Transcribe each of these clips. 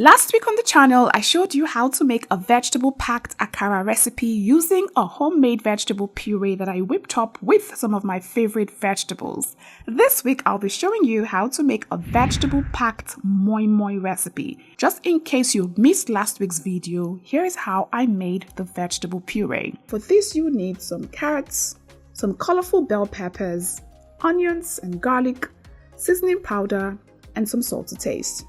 Last week on the channel, I showed you how to make a vegetable packed akara recipe using a homemade vegetable puree that I whipped up with some of my favorite vegetables. This week, I'll be showing you how to make a vegetable packed MOIMOI recipe. Just in case you missed last week's video, here's how I made the vegetable puree. For this, you need some carrots, some colorful bell peppers, onions and garlic, seasoning powder, and some salt to taste.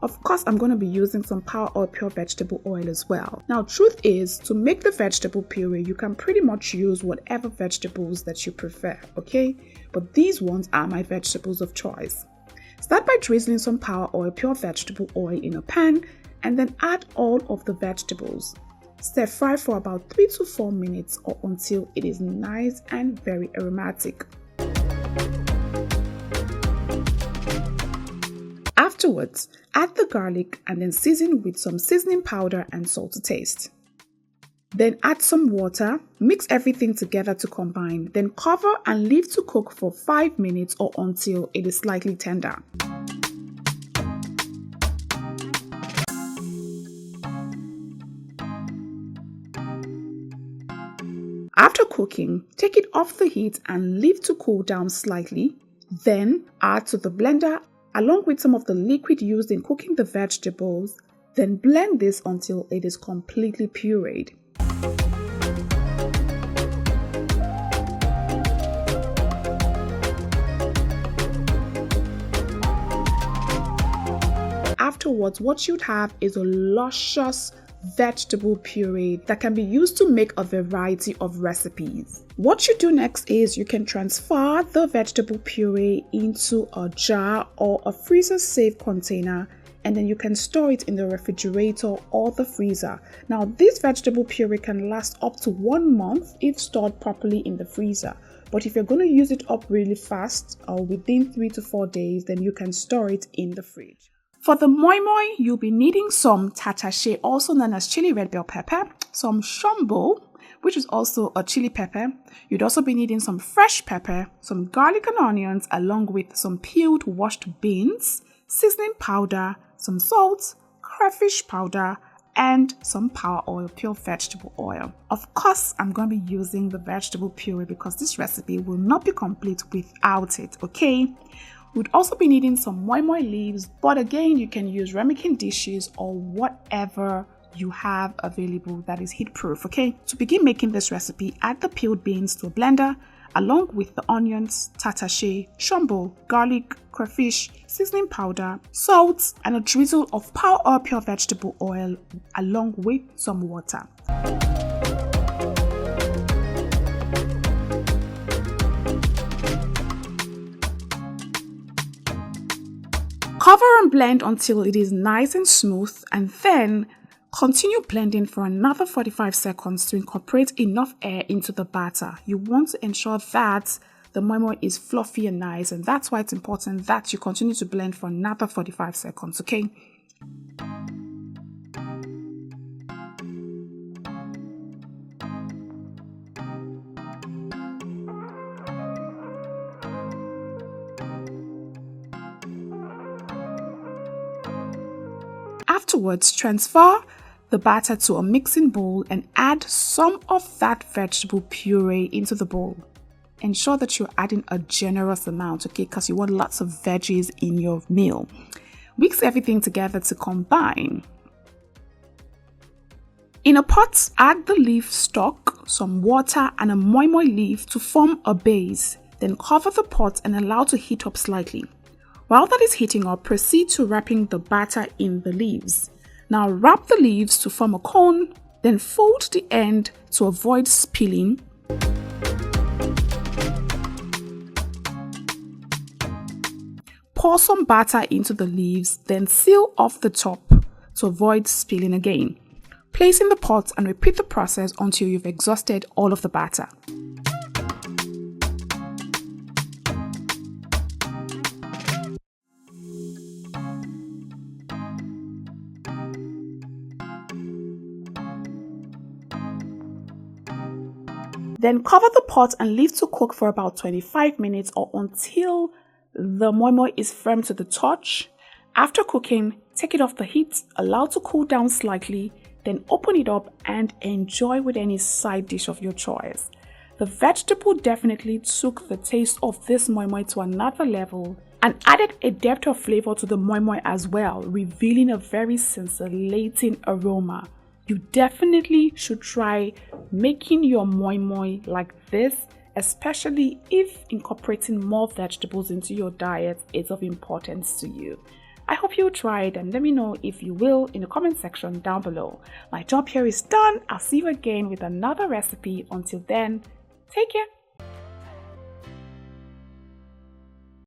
Of course, I'm going to be using some power oil, pure vegetable oil as well. Now, truth is, to make the vegetable puree, you can pretty much use whatever vegetables that you prefer, okay? But these ones are my vegetables of choice. Start by drizzling some power oil, pure vegetable oil in a pan, and then add all of the vegetables. Stir fry for about 3 to 4 minutes or until it is nice and very aromatic. Afterwards, add the garlic and then season with some seasoning powder and salt to taste. Then add some water, mix everything together to combine, then cover and leave to cook for 5 minutes or until it is slightly tender. After cooking, take it off the heat and leave to cool down slightly. Then add to the blender along with some of the liquid used in cooking the vegetables, then blend this until it is completely pureed. Afterwards, what you'd have is a luscious vegetable puree that can be used to make a variety of recipes. What you do next is you can transfer the vegetable puree into a jar or a freezer-safe container, and then you can store it in the refrigerator or the freezer. Now, this vegetable puree can last up to 1 month if stored properly in the freezer. But if you're going to use it up really fast or within 3 to 4 days, then you can store it in the fridge. For the MOIMOI, you'll be needing some tatache, also known as chili red bell pepper, some shombo, which is also a chili pepper. You'd also be needing some fresh pepper, some garlic and onions, along with some peeled washed beans, seasoning powder, some salt, crayfish powder, and some power oil, pure vegetable oil. Of course, I'm going to be using the vegetable puree because this recipe will not be complete without it, okay? We'd also be needing some MOIMOI leaves, but again, you can use ramekin dishes or whatever you have available that is heat proof, okay? To begin making this recipe, add the peeled beans to a blender along with the onions, tatache, shombo, garlic, crayfish, seasoning powder, salt, and a drizzle of power oil, pure vegetable oil along with some water. Cover and blend until it is nice and smooth, and then continue blending for another 45 seconds to incorporate enough air into the batter. You want to ensure that the MOIMOI is fluffy and nice, and that's why it's important that you continue to blend for another 45 seconds, okay? Afterwards, transfer the batter to a mixing bowl and add some of that vegetable puree into the bowl. Ensure that you're adding a generous amount, okay, because you want lots of veggies in your meal. Mix everything together to combine. In a pot, add the leaf stock, some water, and a MOIMOI leaf to form a base. Then cover the pot and allow to heat up slightly. While that is heating up, proceed to wrapping the batter in the leaves. Now wrap the leaves to form a cone, then fold the end to avoid spilling. Pour some batter into the leaves, then seal off the top to avoid spilling again. Place in the pot and repeat the process until you've exhausted all of the batter. Then cover the pot and leave to cook for about 25 minutes or until the MOIMOI is firm to the touch. After cooking, Take it off the heat, allow to cool down slightly, then open it up and enjoy with any side dish of your choice. The vegetable definitely took the taste of this moi moi to another level and added a depth of flavor to the moi moi as well, revealing a very scintillating aroma. You definitely should try making your moi moi like this, especially if incorporating more vegetables into your diet is of importance to you. I hope you'll try it and let me know if you will in the comment section down below. My job here is done. I'll see you again with another recipe. Until then, take care.